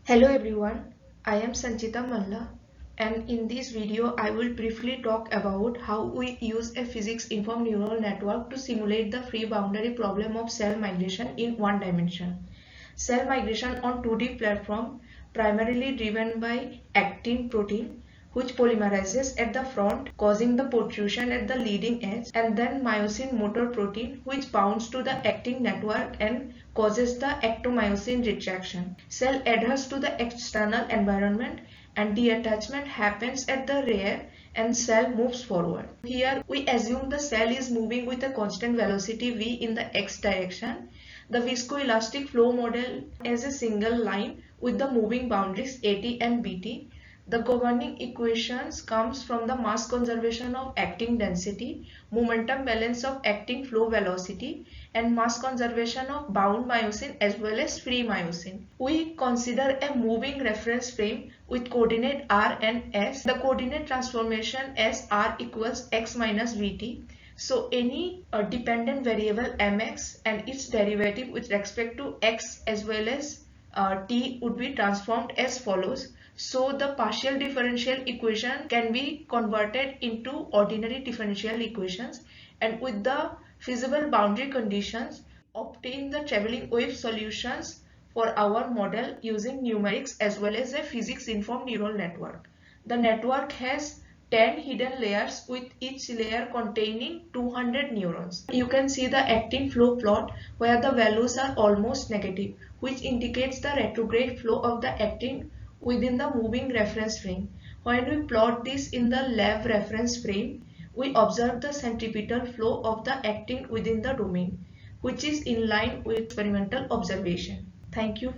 Hello everyone, I am Sanchita Malla, and in this video I will briefly talk about how we use a physics-informed neural network to simulate the free boundary problem of cell migration in one dimension. Cell migration on 2D platform primarily driven by actin protein, which polymerizes at the front causing the protrusion at the leading edge, and then myosin motor protein which bounds to the actin network and causes the actomyosin retraction. Cell adheres to the external environment and detachment happens at the rear and cell moves forward. Here we assume the cell is moving with a constant velocity v in the x direction. The viscoelastic flow model as a single line with the moving boundaries AT and BT. The governing equations comes from the mass conservation of actin density, momentum balance of actin flow velocity, and mass conservation of bound myosin as well as free myosin. We consider a moving reference frame with coordinate r and s. The coordinate transformation as r equals x minus vt. So any dependent variable mx and its derivative with respect to x as well as t would be transformed as follows. So the partial differential equation can be converted into ordinary differential equations, and with the feasible boundary conditions obtain the traveling wave solutions for our model using numerics as well as a physics informed neural network. The network has 10 hidden layers with each layer containing 200 neurons. You can see the actin flow plot where the values are almost negative, which indicates the retrograde flow of the actin within the moving reference frame. When we plot this in the lab reference frame, we observe the centripetal flow of the actin within the domain, which is in line with experimental observation. Thank you.